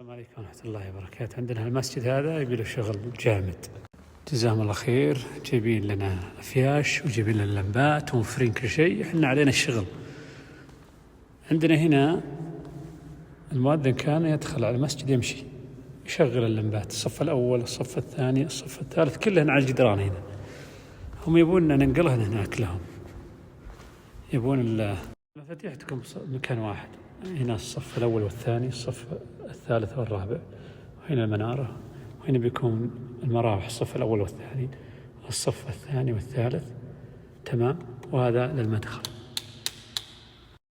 السلام عليكم ورحمة الله وبركاته. عندنا المسجد هذا يبي له شغل جامد، جزاهم الله خير. جايبين لنا أفياش وجايبين لنا لمبات وموفرين كل شيء، احنا علينا الشغل. عندنا هنا المؤذن كان يدخل على المسجد يمشي يشغل اللمبات، الصف الأول الصف الثاني الصف الثالث كلهن على الجدران هنا. هم يبوننا ننقلهن هناك لهم، يبون المفاتيح تكون مكان واحد. هنا الصف الأول والثاني الصف الثالث والرابع، وهنا المنارة، وهنا بيكون المراوح الصف الأول والثاني الصف الثاني والثالث. تمام. وهذا للمدخل.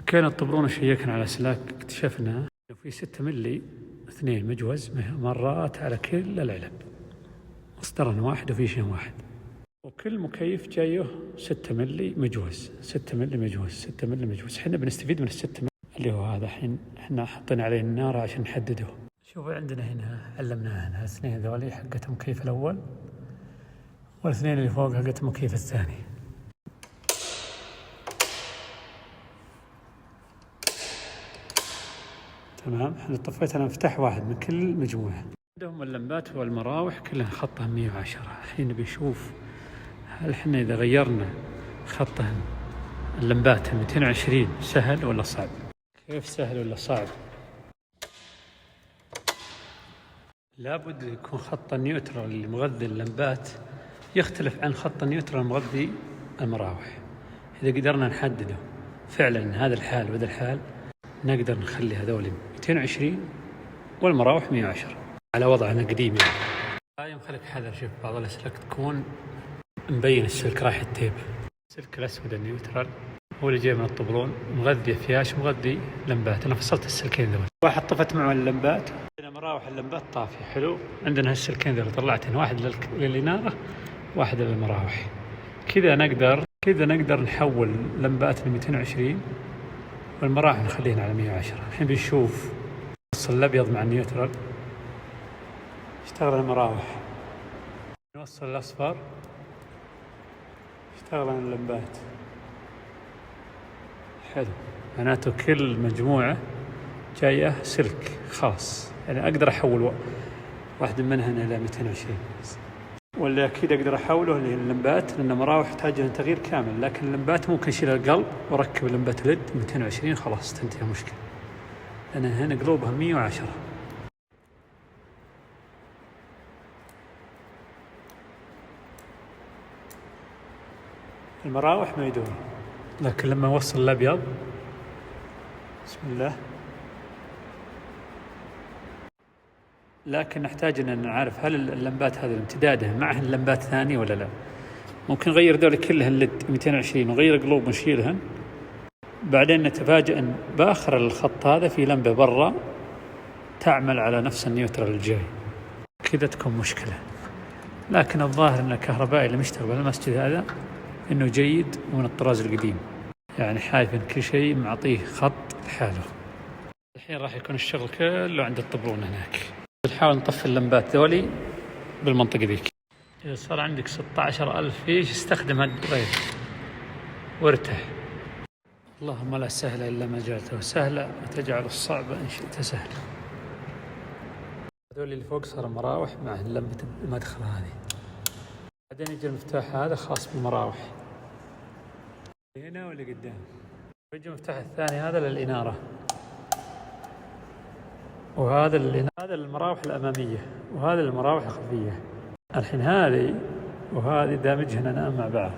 كان الطبرون شيكنا على سلاك، اكتشفنا انه في 6 ملي 2 مجوز مرات على كل العلب، مصدر واحد وفي شيء واحد، وكل مكيف جايه 6 ملي مجوز 6 ملي مجوز 6 ملي مجوز. احنا بنستفيد من ال6 ملي اللي هو هذا. الحين احنا حطينا عليه النار عشان نحدده. شوفوا عندنا هنا علمناها هنا الاثنين هذولي حقت المكيف الاول، والاثنين اللي فوق حقت المكيف الثاني. تمام. احنا طفيت انا مفتاح واحد من كل مجموعة. عندهم اللمبات والمراوح كلها خطها 110. الحين بنشوف هل احنا اذا غيرنا خطها اللمبات 220 سهل ولا صعب؟ كيف سهل ولا صعب؟ لابد يكون خط النيوترال اللي مغذي اللمبات يختلف عن خط النيوترال المغذي المراوح. إذا قدرنا نحدده فعلا هذا الحال وهذا الحال، نقدر نخلي هذول 220 والمراوح 110 على وضعنا قديم. يعني يخليك حذر. شوف بعض الأسلاك تكون مبين السلك رايح التيب. السلك الأسود النيوترال هو اللي جاي من الطبلون، مغذي فياش مغذي لمبات. أنا فصلت السلكين ذول، واحد طفت معه اللمبات، عندنا مراوح اللمبات طافية حلو. عندنا هالسلكين ذول طلعتين، واحد للإنارة واحد للمراوح. كذا نقدر نحول لمبات ل 220 والمراوح نخليها على 110. الحين بنشوف نوصل الأبيض مع النيوترال، اشتغل المراوح، نوصل الأصفر، اشتغل اللمبات. حلو. معناته كل مجموعة جاية سلك خاص، يعني أقدر أحول واحد منهن إلى 220. ولا أكيد أقدر أحوله لللمبات، لأن مراوح تحتاج تغيير كامل، لكن اللمبات ممكن أشيل القلب وأركب اللمبات ليد 220 خلاص تنتهي المشكلة، لأن هنا قلوبها 110. المراوح ما يدور، لكن لما أوصل الأبيض بسم الله، لكن نحتاج أن نعرف هل اللمبات هذه امتدادها معها اللمبات ثانية ولا لا. ممكن نغير دول كلهن لد 220 وغير قلوب ونشيلهن، بعدين نتفاجأ أن بآخر الخط هذا في لمبة برا تعمل على نفس النيوترال الجاي، كذا تكون مشكلة. لكن الظاهر أن الكهربائي اللي مشتغل بالمسجد هذا إنه جيد ومن الطراز القديم، يعني حايف إن كل شيء معطيه خط لحاله. الحين راح يكون الشغل كله عند الطبلون هناك. نحاول نطفي اللمبات ذولي بالمنطقة ذيك. إذا صار عندك 16,000 فيش استخدم هالدريل وارتاح. اللهم لا سهل إلا ما جعلته سهلا وتجعل الصعب إن شئت سهلا. هذول اللي فوق صار مراوح مع لمبة المدخل هذه. بعدين يجي المفتاح هذا خاص بالمراوح هنا واللي قدام، ويجي المفتاح الثاني هذا للإنارة، وهذا المراوح الأمامية، وهذا المراوح الخلفية. الحين هذه وهذه دامجهن أنا مع بعض.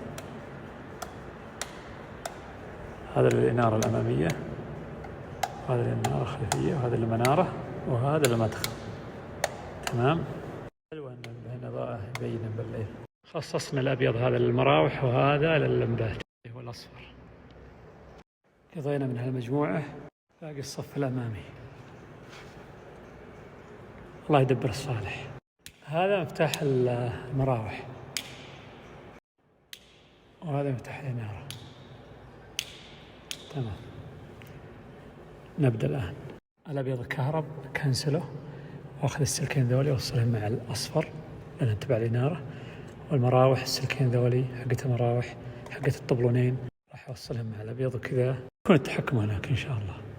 هذا للإنارة الأمامية، وهذا للإنارة الخلفية، وهذا المنارة، وهذا المدخل. تمام. حلو أن الإضاءة يبين بالليل. خصصنا الأبيض هذا للمراوح وهذا لللمبات اللي هو الأصفر. قضينا من هالمجموعة، باقي الصف الأمامي. الله يدبر الصالح. هذا مفتاح المراوح، وهذا مفتاح الإنارة. تمام. نبدأ الآن. الأبيض الكهرب كنسله، وأخذ السلكين ذولي وصلهم مع الأصفر لأنه تبع الإنارة، والمراوح السلكين ذولي حقت المراوح حقت الطبلونين راح أوصلهم مع الأبيض، وكذا يكون التحكم هناك إن شاء الله.